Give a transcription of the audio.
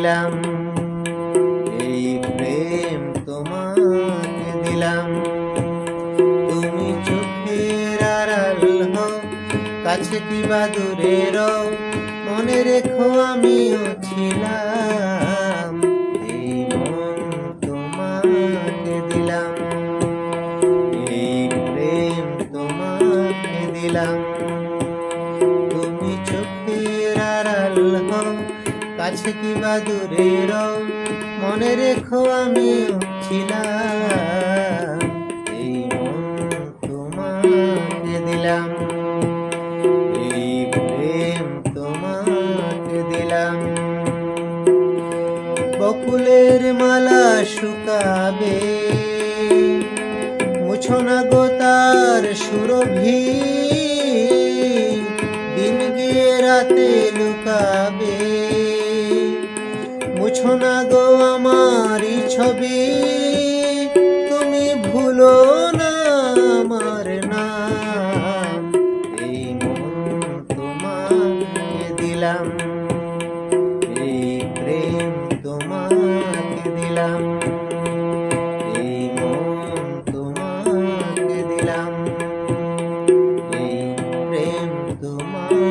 দিলাম, এই প্রেম তোমাকে দিলাম। তুমি চোখের আড়াল হও, কাছে কিবা দূরে রও, মনে রেখো আমিও ছিলাম। এই মন তোমাকে দিলাম, এই প্রেম তোমাকে দিলাম। তুমি চোখের আড়াল হও, কাছে কিবা দূরে রও, মনে রেখো আমিও ছিলাম। এই মন তোমাকে দিলাম, এই প্রেম তোমাকে দিলাম। বকুলের মালা শুকাবে, মুছো না গো তার সুরভি, দিন গিয়ে রাতে লুকাবে। মুছো না গো আমারই ছবি, তুমি ভুলো না আমার নাম। এই মন তোমাকে দিলাম।